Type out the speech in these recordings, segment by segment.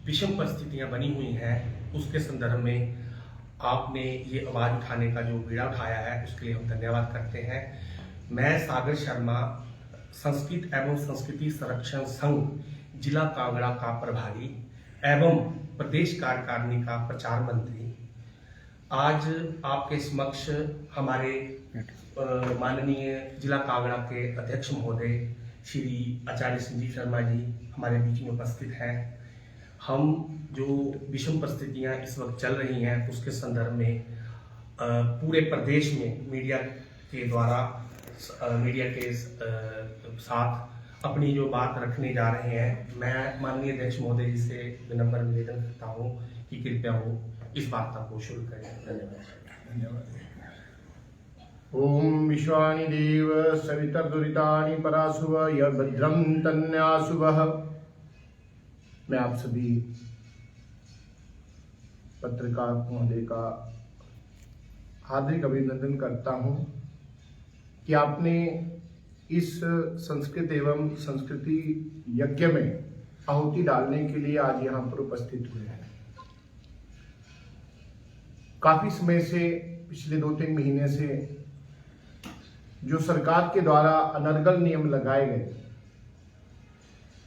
विषम परिस्थितियां बनी हुई हैं, उसके संदर्भ में आपने ये आवाज उठाने का जो बीड़ा उठाया है उसके लिए हम धन्यवाद करते हैं। मैं सागर शर्मा, संस्कृत एवं संस्कृति संरक्षण संघ जिला कांगड़ा का प्रभारी एवं प्रदेश कार्यकारिणी का प्रचार मंत्री, आज आपके समक्ष हमारे माननीय जिला कांगड़ा के अध्यक्ष महोदय श्री आचार्य संजीव शर्मा जी हमारे बीच में उपस्थित हैं। हम जो विषम परिस्थितियां इस वक्त चल रही हैं उसके संदर्भ में पूरे प्रदेश में मीडिया के द्वारा मीडिया के साथ अपनी जो बात रखने जा रहे हैं, मैं माननीय अध्यक्ष महोदय जी से विनम्र निवेदन करता हूं कि कृपया वो इस वार्ता को शुरू करें। धन्यवाद। ओम विश्वानि देव सवितर्दुरितानि पराशुभ य भद्रं तन्याशुभः। मैं आप सभी पत्रकार महोदय का हार्दिक अभिनंदन करता हूं कि आपने इस संस्कृत एवं संस्कृति यज्ञ में आहुति डालने के लिए आज यहाँ पर उपस्थित हुए हैं। काफी समय से, पिछले 2-3 महीने से जो सरकार के द्वारा अनर्गल नियम लगाए गए,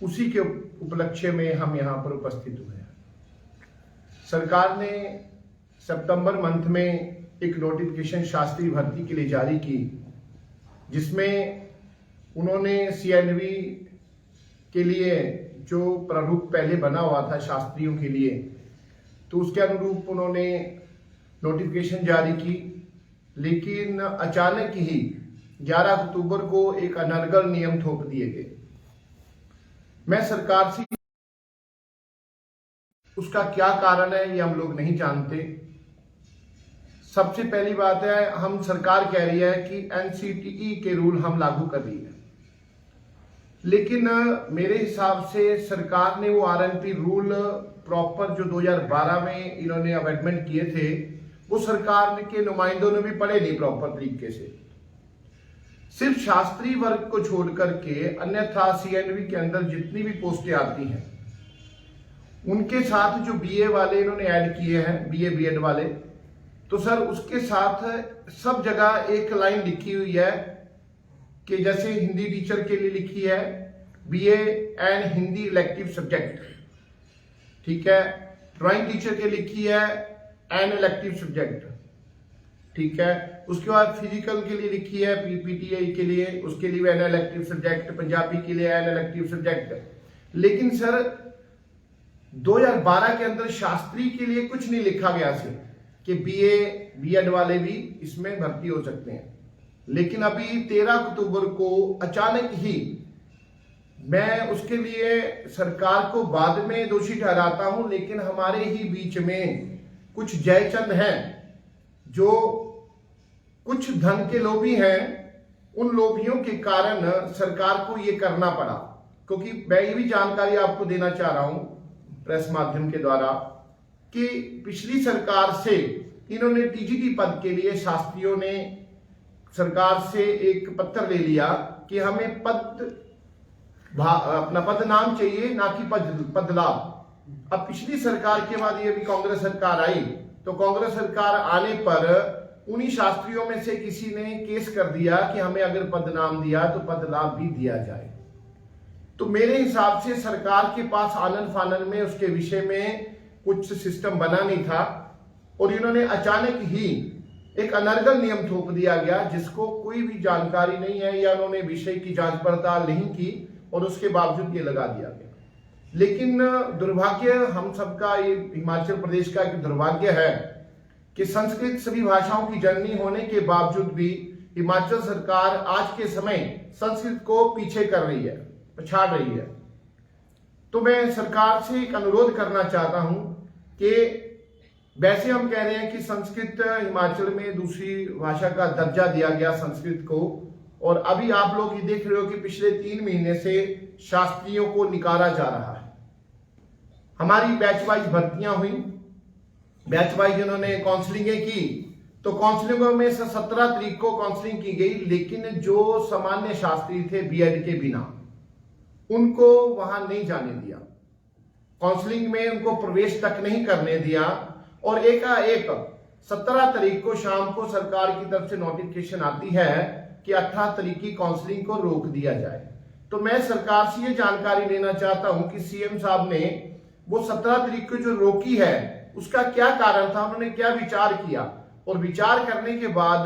उसी के उपलक्ष्य में हम यहाँ पर उपस्थित हुए हैं। सरकार ने सितंबर मंथ में एक नोटिफिकेशन शास्त्री भर्ती के लिए जारी की, जिसमें उन्होंने सीएनवी के लिए जो प्रारूप पहले बना हुआ था शास्त्रियों के लिए, तो उसके अनुरूप उन्होंने नोटिफिकेशन जारी की। लेकिन अचानक ही 11 अक्टूबर को एक अनर्गल नियम थोप दिए गए। मैं सरकार से उसका क्या कारण है ये हम लोग नहीं जानते। सबसे पहली बात है, हम सरकार कह रही है कि एनसीटीई के रूल हम लागू कर रही है, लेकिन मेरे हिसाब से सरकार ने वो आरएनपी रूल प्रॉपर जो 2012 में इन्होंने अमेंडमेंट किए थे, वो सरकार के नुमाइंदों ने भी पढ़े नहीं प्रॉपर तरीके से। सिर्फ शास्त्री वर्ग को छोड़ करके अन्यथा सीएनवी के अंदर जितनी भी पोस्टें आती हैं, उनके साथ जो बीए वाले इन्होंने ऐड किए हैं, बीए बीएड वाले, तो सर उसके साथ सब जगह एक लाइन लिखी हुई है कि जैसे हिंदी टीचर के लिए लिखी है BA and Hindi elective subject, ठीक है। ड्राइंग टीचर के लिखी है एन इलेक्टिव सब्जेक्ट, ठीक है। उसके बाद फिजिकल के लिए लिखी है पीटीआई के लिए, उसके लिए एन इलेक्टिव सब्जेक्ट, पंजाबी के लिए एन इलेक्टिव सब्जेक्ट। लेकिन सर 2012 के अंदर शास्त्री के लिए कुछ नहीं लिखा गया से कि बीए बीएड वाले भी इसमें भर्ती हो सकते हैं। लेकिन अभी 13 अक्टूबर को अचानक ही, मैं उसके लिए सरकार को बाद में दोषी ठहराता हूं, लेकिन हमारे ही बीच में कुछ जयचंद हैं जो कुछ धन के लोभी हैं। उन लोभियों के कारण सरकार को यह करना पड़ा, क्योंकि मैं ये भी जानकारी आपको देना चाह रहा हूं प्रेस माध्यम के द्वारा कि पिछली सरकार से इन्होंने टीजीटी पद के लिए शास्त्रियों ने सरकार से एक पत्र ले लिया कि हमें अपना पद नाम चाहिए, ना कि पद लाभ। अब पिछली सरकार के बाद ये भी कांग्रेस सरकार आई, तो कांग्रेस सरकार आने पर उन्हीं शास्त्रियों में से किसी ने केस कर दिया कि हमें अगर पद नाम दिया तो पद लाभ भी दिया जाए। तो मेरे हिसाब से सरकार के पास आनन फानन में उसके विषय में कुछ सिस्टम बना नहीं था, और इन्होंने अचानक ही एक अनर्गल नियम थोप दिया गया जिसको कोई भी जानकारी नहीं है, या उन्होंने विषय की जांच पड़ताल नहीं की, और उसके बावजूद ये लगा दिया गया। लेकिन दुर्भाग्य हम सबका, ये हिमाचल प्रदेश का एक दुर्भाग्य है कि संस्कृत सभी भाषाओं की जननी होने के बावजूद भी हिमाचल सरकार आज के समय संस्कृत को पीछे कर रही है, पछाड़ रही है। तो मैं सरकार से एक अनुरोध करना चाहता हूं कि वैसे हम कह रहे हैं कि संस्कृत हिमाचल में दूसरी भाषा का दर्जा दिया गया संस्कृत को, और अभी आप लोग ये देख रहे हो कि पिछले 3 महीने से शास्त्रियों को निकाला जा रहा है। हमारी बैच वाइज भर्तियां हुई, बैच वाइज इन्होंने काउंसलिंगें की, तो काउंसलिंगों में से 17 तारीख को काउंसलिंग की गई, लेकिन जो सामान्य शास्त्री थे बीएड के बिना, उनको वहां नहीं जाने दिया। काउंसलिंग में उनको प्रवेश तक नहीं करने दिया, और एकाएक 17 तारीख को शाम को सरकार की तरफ से नोटिफिकेशन आती है कि 18 तारीख की काउंसलिंग को रोक दिया जाए। तो मैं सरकार से ये जानकारी लेना चाहता हूं कि सीएम साहब ने वो 17 तारीख को जो रोकी है उसका क्या कारण था, उन्होंने क्या विचार किया, और विचार करने के बाद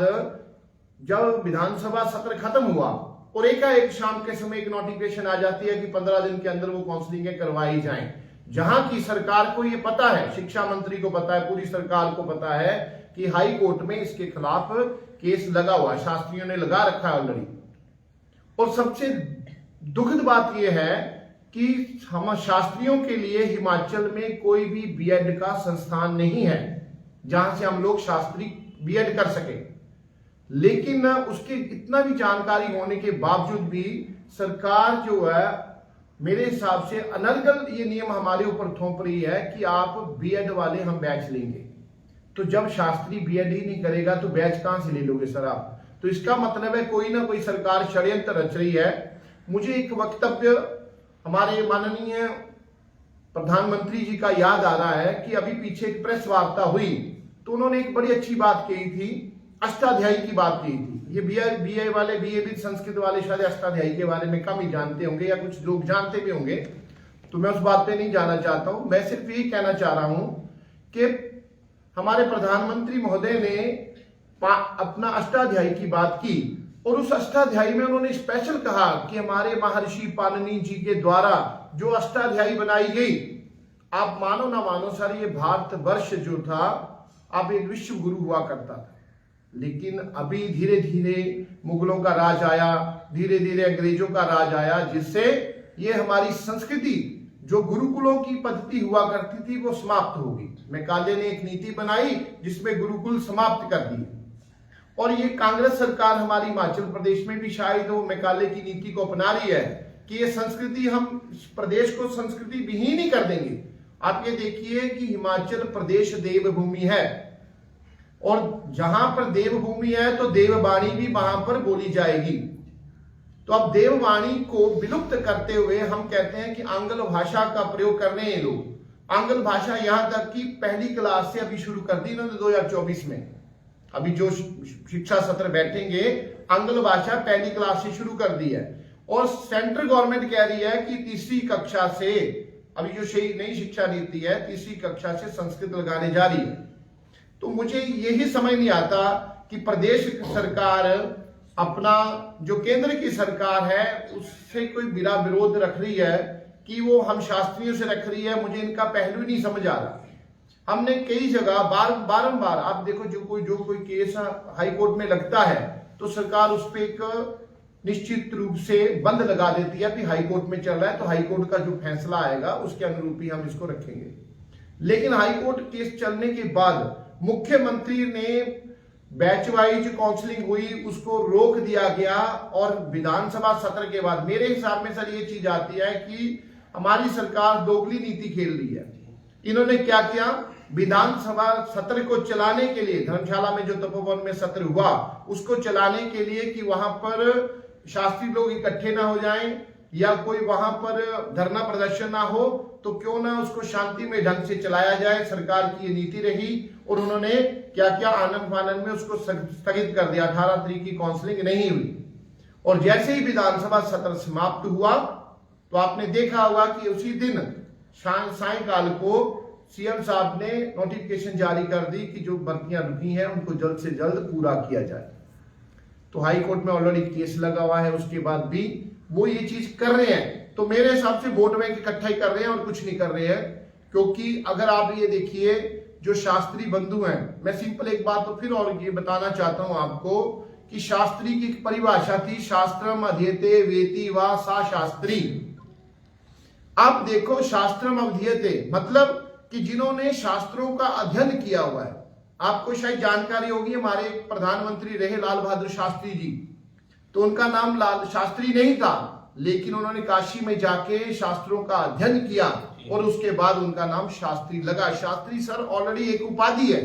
जब विधानसभा सत्र खत्म हुआ और एकाएक शाम के समय एक नोटिफिकेशन आ जाती है कि 15 दिन के अंदर वो काउंसलिंग करवाई जाएं, जहां की सरकार को ये पता है, शिक्षा मंत्री को पता है, पूरी सरकार को पता है कि हाई कोर्ट में इसके खिलाफ केस लगा हुआ, शास्त्रियों ने लगा रखा है ऑलरेडी। और सबसे दुखद बात यह है कि हम शास्त्रियों के लिए हिमाचल में कोई भी बीएड का संस्थान नहीं है जहां से हम लोग शास्त्री बीएड कर सके, लेकिन उसके इतना भी जानकारी होने के बावजूद भी सरकार जो है मेरे हिसाब से अनर्गल ये नियम हमारे ऊपर थोप रही है कि आप बीएड वाले हम बैच लेंगे। तो जब शास्त्री बीएड ही नहीं करेगा तो बैच कहां से ले लोगे सर आप? तो इसका मतलब है कोई ना कोई सरकार षड्यंत्र रच रही है। मुझे एक वक्तव्य हमारे माननीय प्रधानमंत्री जी का याद आ रहा है कि अभी पीछे एक प्रेस वार्ता हुई तो उन्होंने एक बड़ी अच्छी बात कही थी, अष्टाध्यायी की बात कही थी। ये बीए वाले, बीए विद संस्कृत वाले शायद अष्टाध्यायी के बारे में कम ही जानते होंगे या कुछ लोग जानते भी होंगे, तो मैं उस बात पे नहीं जाना चाहता हूं। मैं सिर्फ यही कहना चाह रहा हूं कि हमारे प्रधानमंत्री महोदय ने अपना अष्टाध्यायी की बात की और उस अष्टाध्यायी में उन्होंने स्पेशल कहा कि हमारे महर्षि पाणिनि जी के द्वारा जो अष्टाध्यायी बनाई गई, आप मानो ना मानो सर, ये भारतवर्ष जो था अब एक विश्व गुरु हुआ करता था, लेकिन अभी धीरे धीरे मुगलों का राज आया, धीरे धीरे अंग्रेजों का राज आया, जिससे ये हमारी संस्कृति जो गुरुकुलों की पद्धति हुआ करती थी वो समाप्त होगी। मैकाले ने एक नीति बनाई जिसमें गुरुकुल समाप्त कर दिए, और ये कांग्रेस सरकार हमारी हिमाचल प्रदेश में भी शायद वो मैकाले की नीति को अपना रही है कि ये संस्कृति, हम प्रदेश को संस्कृति विहीन ही कर देंगे। आप ये देखिए कि हिमाचल प्रदेश देवभूमि है, और जहां पर देवभूमि है तो देववाणी भी वहां पर बोली जाएगी। तो अब देववाणी को विलुप्त करते हुए हम कहते हैं कि आंग्ल भाषा का प्रयोग कर रहे हैं लोग। आंग्ल भाषा यहां तक कि पहली क्लास से अभी शुरू कर दी इन्होंने 2024 में। अभी जो शिक्षा सत्र बैठेंगे आंग्ल भाषा पहली क्लास से शुरू कर दी है, और सेंट्रल गवर्नमेंट कह रही है कि तीसरी कक्षा से, अभी जो नई शिक्षा नीति है, तीसरी कक्षा से संस्कृत लगाने जा रही है। तो मुझे यही समझ नहीं आता कि प्रदेश सरकार अपना जो केंद्र की सरकार है उससे कोई बिना विरोध रख रही है कि वो हम शास्त्रियों से रख रही है। मुझे इनका पहलू नहीं समझ आ रहा। हमने कई जगह बारंबार आप देखो, जो कोई केस हाई कोर्ट में लगता है तो सरकार उस पर एक निश्चित रूप से बंद लगा देती है कि हाई कोर्ट में चल रहा है तो हाई कोर्ट का जो फैसला आएगा उसके अनुरूप ही हम इसको रखेंगे। लेकिन हाई कोर्ट केस चलने के बाद मुख्यमंत्री ने बैच वाइज काउंसलिंग हुई, उसको रोक दिया गया, और विधानसभा सत्र के बाद मेरे हिसाब में सर ये चीज आती है कि हमारी सरकार दोगली नीति खेल रही है। इन्होंने क्या किया, विधानसभा सत्र को चलाने के लिए, धर्मशाला में जो तपोवन में सत्र हुआ उसको चलाने के लिए कि वहां पर शास्त्री लोग इकट्ठे ना हो जाएं या कोई वहां पर धरना प्रदर्शन ना हो, तो क्यों ना उसको शांति में ढंग से चलाया जाए। सरकार की ये नीति रही, और उन्होंने क्या क्या आनंद फानंद में उसको स्थगित कर दिया। 18 तारीख की काउंसलिंग नहीं हुई, और जैसे ही विधानसभा सत्र समाप्त हुआ तो आपने देखा होगा कि उसी दिन सायंकाल को सीएम साहब ने नोटिफिकेशन जारी कर दी कि जो भर्तियां रुकी हैं उनको जल्द से जल्द पूरा किया जाए। तो हाई कोर्ट में ऑलरेडी केस लगा हुआ है, उसके बाद भी वो ये चीज कर रहे हैं। तो मेरे हिसाब से वोट बैंक इकट्ठा ही कर रहे हैं और कुछ नहीं कर रहे हैं, क्योंकि अगर आप ये देखिए जो शास्त्री बंधु हैं, मैं सिंपल एक बात तो फिर और ये बताना चाहता हूं आपको कि शास्त्री की परिभाषा थी शास्त्रम अध्येते वेति वा सा शास्त्री। आप देखो शास्त्रम अध्येते मतलब कि जिन्होंने शास्त्रों का अध्ययन किया हुआ है। आपको शायद जानकारी होगी, हमारे प्रधानमंत्री रहे लाल बहादुर शास्त्री जी, तो उनका नाम लाल शास्त्री नहीं था, लेकिन उन्होंने काशी में जाके शास्त्रों का अध्ययन किया और उसके बाद उनका नाम शास्त्री लगा। शास्त्री सर ऑलरेडी एक उपाधि है,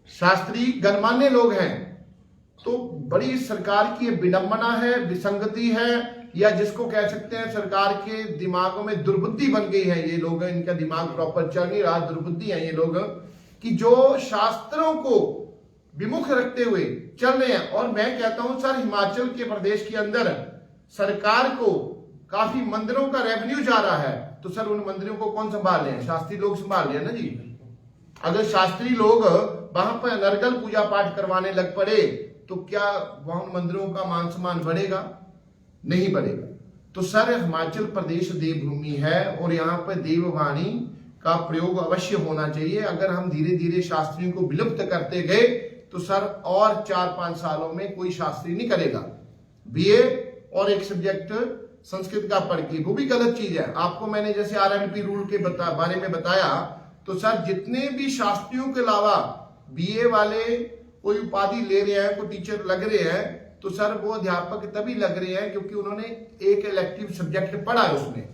शास्त्री गणमान्य लोग हैं। तो बड़ी सरकार की विडंबना है, विसंगति है या जिसको कह सकते हैं सरकार के दिमागों में दुर्बुद्धि बन गई है, ये लोग, इनका दिमाग प्रॉपर चल नहीं रहा, दुर्बुद्धि है ये लोग, कि जो शास्त्रों को विमुख रखते हुए चल रहे हैं। और मैं कहता हूं सर, हिमाचल के प्रदेश के अंदर सरकार को काफी मंदिरों का रेवेन्यू जा रहा है, तो सर उन मंदिरों को कौन संभाल रहे हैं? शास्त्री लोग संभाल रहे हैं ना जी। अगर शास्त्री लोग वहां पर नरगल पूजा पाठ करवाने लग पड़े तो क्या वहां मंदिरों का मान सम्मान बढ़ेगा? नहीं बढ़ेगा। तो सर हिमाचल प्रदेश देवभूमि है और यहाँ पर देववाणी का प्रयोग अवश्य होना चाहिए। अगर हम धीरे धीरे शास्त्रियों को विलुप्त करते गए तो सर और 4-5 सालों में कोई शास्त्री नहीं करेगा बीए और एक सब्जेक्ट संस्कृत का पढ़ के, वो भी गलत चीज है। आपको मैंने जैसे आरएनपी रूल के बारे में बताया, तो सर जितने भी शास्त्रियों के अलावा बीए वाले कोई उपाधि ले रहे हैं, कोई टीचर लग रहे हैं, तो सर वो अध्यापक तभी लग रहे हैं क्योंकि उन्होंने एक इलेक्टिव सब्जेक्ट पढ़ा है उसमें।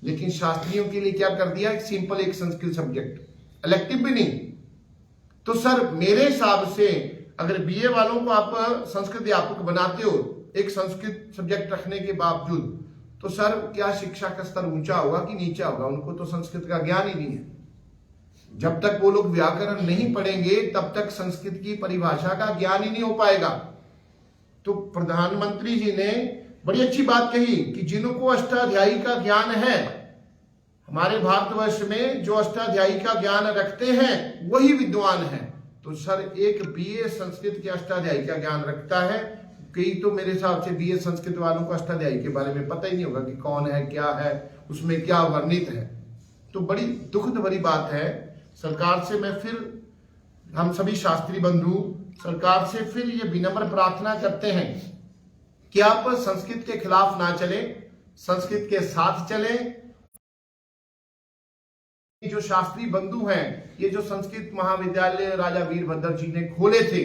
लेकिन शास्त्रियों के लिए क्या कर दिया? एक सिंपल एक संस्कृत सब्जेक्ट, इलेक्टिव भी नहीं। तो सर मेरे हिसाब से अगर बीए वालों को आप संस्कृत अध्यापक बनाते हो एक संस्कृत सब्जेक्ट रखने के बावजूद, तो सर क्या शिक्षा का स्तर ऊंचा होगा कि नीचा होगा? उनको तो संस्कृत का ज्ञान ही नहीं है। जब तक वो लोग व्याकरण नहीं पढ़ेंगे तब तक संस्कृत की परिभाषा का ज्ञान ही नहीं हो पाएगा। तो प्रधानमंत्री जी ने बड़ी अच्छी बात कही कि जिनको अष्टाध्यायी का ज्ञान है, हमारे भारतवर्ष में जो अष्टाध्यायी का ज्ञान रखते हैं वही विद्वान है। तो सर एक बीए संस्कृत के अष्टाध्यायी का ज्ञान रखता है, कई तो मेरे हिसाब से बीए संस्कृत वालों को अष्टाध्यायी के बारे में पता ही नहीं होगा कि कौन है, क्या है, उसमें क्या वर्णित है। तो बड़ी दुखद भरी बात है। सरकार से मैं फिर, हम सभी शास्त्री बंधु सरकार से फिर ये विनम्र प्रार्थना करते हैं कि आप संस्कृत के खिलाफ ना चले, संस्कृत के साथ चले। जो शास्त्री बंधु हैं, ये जो संस्कृत महाविद्यालय राजा वीरभद्र जी ने खोले थे,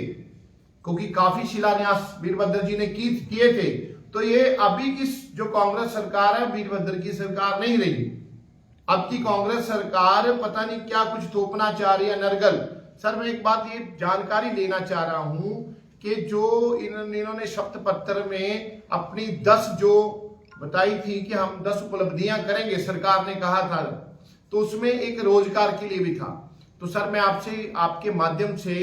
क्योंकि काफी शिलान्यास वीरभद्र जी ने किए थे, तो ये अभी की जो कांग्रेस सरकार है वीरभद्र की सरकार नहीं रही। अब की कांग्रेस सरकार पता नहीं क्या कुछ थोपना चाह रही है, नरगल। सर मैं एक बात ये जानकारी लेना चाह रहा हूं कि जो इन्होंने शपथ पत्र में अपनी 10 जो बताई थी कि हम 10 उपलब्धियां करेंगे, सरकार ने कहा था, तो उसमें एक रोजगार के लिए भी था। तो सर मैं आपसे, आपके माध्यम से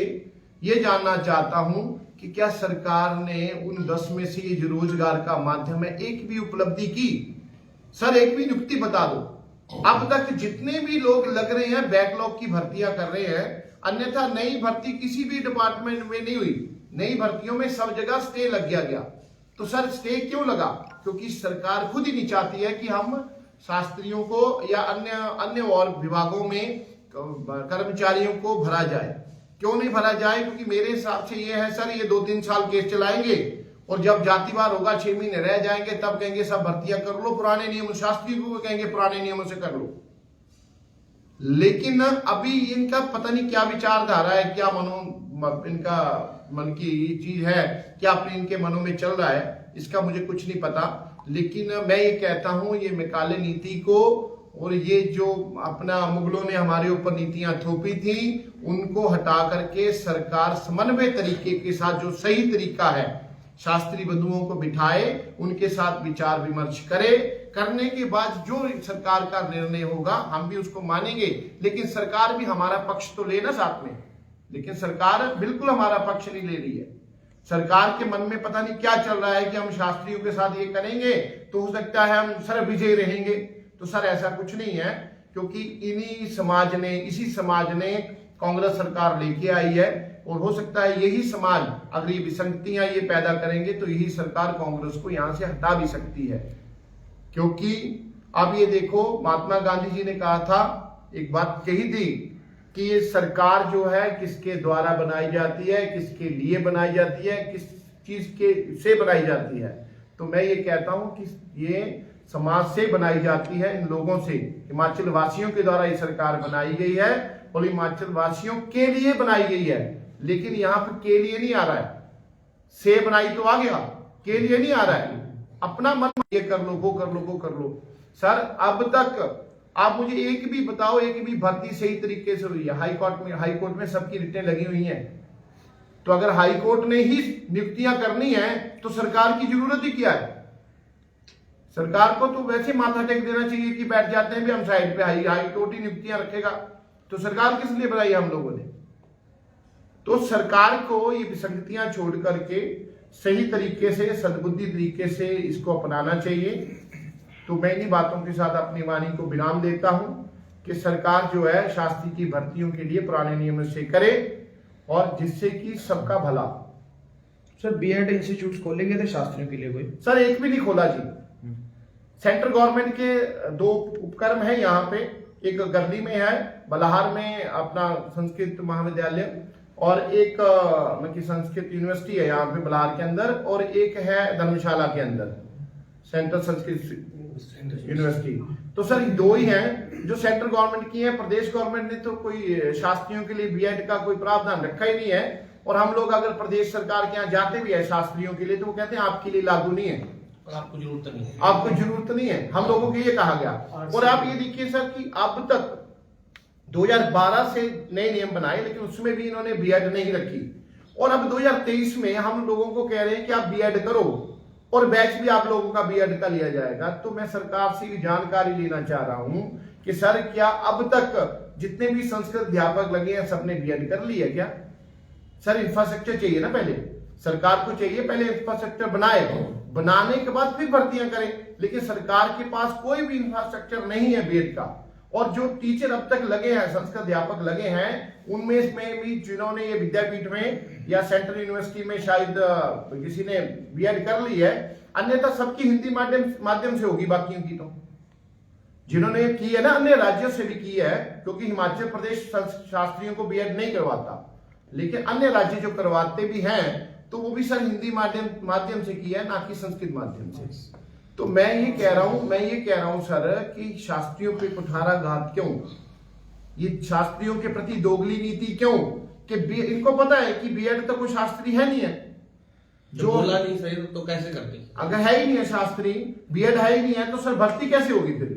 ये जानना चाहता हूं कि क्या सरकार ने उन 10 में से ये जो रोजगार का माध्यम है एक भी उपलब्धि की? सर एक भी नियुक्ति बता दो। अब तक जितने भी लोग लग रहे हैं बैकलॉग की भर्तियां कर रहे हैं, अन्यथा नई भर्ती किसी भी डिपार्टमेंट में नहीं हुई। नई भर्तियों में सब जगह स्टे लग गया। तो सर स्टे क्यों लगा? क्योंकि सरकार खुद ही नहीं चाहती है कि हम शास्त्रियों को या अन्य और विभागों में कर्मचारियों को भरा जाए। क्यों नहीं भरा जाए? क्योंकि मेरे हिसाब से ये है सर, ये 2-3 साल केस चलाएंगे और जब जातिवार होगा 6 महीने रह जाएंगे, तब कहेंगे सब भर्तियां कर लो पुराने नियम, शास्त्री को कहेंगे पुराने नियमों से कर लो। लेकिन अभी इनका पता नहीं क्या विचारधारा है, क्या इनका मन की चीज है, क्या अपने इनके मनों में चल रहा है, इसका मुझे कुछ नहीं पता। लेकिन मैं ये कहता हूं, ये मैकाले नीति को और ये जो अपना मुगलों ने हमारे ऊपर नीतियां थोपी थी, उनको हटा करके सरकार समन्वय तरीके के साथ, जो सही तरीका है, शास्त्री बंधुओं को बिठाए, उनके साथ विचार विमर्श करे। करने के बाद जो सरकार का निर्णय होगा हम भी उसको मानेंगे, लेकिन सरकार भी हमारा पक्ष तो लेना साथ में। लेकिन सरकार बिल्कुल हमारा पक्ष नहीं ले रही है। सरकार के मन में पता नहीं क्या चल रहा है कि हम शास्त्रियों के साथ ये करेंगे तो हो सकता है हम सर्वविजयी रहेंगे। तो सर ऐसा कुछ नहीं है, क्योंकि इसी समाज ने कांग्रेस सरकार लेके आई है, और हो सकता है यही समाज अगर ये विसंगतियां ये पैदा करेंगे तो यही सरकार कांग्रेस को यहां से हटा भी सकती है। क्योंकि अब ये देखो, महात्मा गांधी जी ने कहा था, एक बात कही थी कि ये सरकार जो है किसके द्वारा बनाई जाती है, किसके लिए बनाई जाती है, किस चीज के से बनाई जाती है। तो मैं ये कहता हूं कि ये समाज से बनाई जाती है, इन लोगों से, हिमाचल वासियों के द्वारा ये सरकार बनाई गई है और हिमाचल वासियों के लिए बनाई गई है। लेकिन यहाँ पर के लिए नहीं आ रहा है, से बनाई तो आ गया, के लिए नहीं आ रहा है। अपना मन, ये कर लो, वो कर लो, वो कर लो। सर अब तक आप मुझे एक भी बताओ, एक भी भर्ती सही तरीके से हुई है? हाईकोर्ट में सबकी रिटें लगी हुई हैं। तो अगर हाईकोर्ट ने ही नियुक्तियां करनी है तो सरकार की जरूरत ही क्या है? सरकार को तो वैसे माथा टेक देना चाहिए कि बैठ जाते हैं भी हम साइड पे हाई हाई कोर्ट ही नियुक्तियां रखेगा, तो सरकार किस लिए बनाई हम लोगों ने। तो सरकार को ये विसंगतियां छोड़ करके सही तरीके से, सद्बुद्धि तरीके से इसको अपनाना चाहिए। तो मैं इन्हीं बातों के साथ अपनी वाणी को विराम देता हूं कि सरकार जो है शास्त्री की भर्तियों के लिए पुराने नियमों से करे और जिससे कि सबका भला। सर बीएड इंस्टीट्यूट खोले गए थे शास्त्रियों के लिए कोई? सर एक भी नहीं खोला जी। सेंट्रल गवर्नमेंट के 2 उपक्रम है यहाँ पे, एक गर्ली में है, बलहार में अपना संस्कृत महाविद्यालय, और एक संस्कृत यूनिवर्सिटी है यहाँ पे बलहार के अंदर, और एक है धर्मशाला के अंदर सेंट्रल संस्कृत यूनिवर्सिटी। तो सर ये 2 ही हैं जो सेंट्रल गवर्नमेंट की है। प्रदेश गवर्नमेंट ने तो कोई शास्त्रियों के लिए बीएड का कोई प्रावधान रखा ही नहीं है। और हम लोग अगर प्रदेश सरकार के यहाँ जाते भी है शास्त्रियों के लिए तो वो कहते हैं आपके लिए लागू नहीं है, और आपको जरूरत नहीं है, आपको जरूरत नहीं है, हम लोगों को ये कहा गया। और आप ये देखिए सर कि अब तक 2012 से नए नियम बनाए लेकिन उसमें भी इन्होंने बीएड नहीं रखी, और अब 2023 में हम लोगों को कह रहे हैं कि आप बीएड करो और बैच भी आप लोगों का बीएड का लिया जाएगा। तो मैं सरकार से जानकारी लेना चाह रहा हूं कि सर क्या अब तक जितने भी संस्कृत अध्यापक लगे हैं सबने बीएड कर लिया क्या? सर इंफ्रास्ट्रक्चर चाहिए ना, पहले सरकार को चाहिए पहले इंफ्रास्ट्रक्चर बनाए, बनाने के बाद फिर भर्तियां करें। लेकिन सरकार के पास कोई भी इंफ्रास्ट्रक्चर नहीं है बीएड का। और जो टीचर अब तक लगे हैं, संस्कृत अध्यापक लगे हैं, उनमें में भी जिन्होंने ये विद्यापीठ में या सेंट्रल यूनिवर्सिटी में शायद किसी ने बीएड कर ली है, अन्यथा सबकी हिंदी माध्यम से होगी। बाकियों की तो जिन्होंने की है ना अन्य राज्यों से भी की है, क्योंकि हिमाचल प्रदेश शास्त्रियों को बीएड नहीं करवाता, लेकिन अन्य राज्य जो करवाते भी हैं तो वो भी सर हिंदी माध्यम से किया है, ना कि संस्कृत माध्यम से। तो मैं ये कह रहा हूं सर कि शास्त्रियों पे कुठाराघात क्यों, ये शास्त्रियों के प्रति दोगली नीति क्यों? कि इनको पता है कि बीएड तो कोई शास्त्री है नहीं है, जो बोला नहीं सही तो कैसे करते? अगर है ही नहीं है शास्त्री, बीएड है ही नहीं है, तो सर भर्ती कैसे होगी फिर?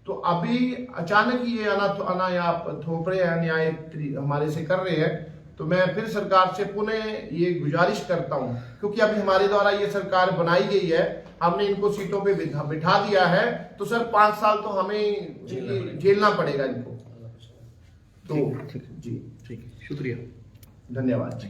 तो अभी अचानक ये अनायाप थोपड़े अन्याय हमारे से कर रहे हैं। तो मैं फिर सरकार से पुनः ये गुजारिश करता हूं, क्योंकि अभी हमारे द्वारा ये सरकार बनाई गई है, हमने इनको सीटों पे बिठा दिया है, तो सर 5 साल तो हमें झेलना पड़ेगा इनको। तो ठीक है, जी ठीक है, शुक्रिया, धन्यवाद।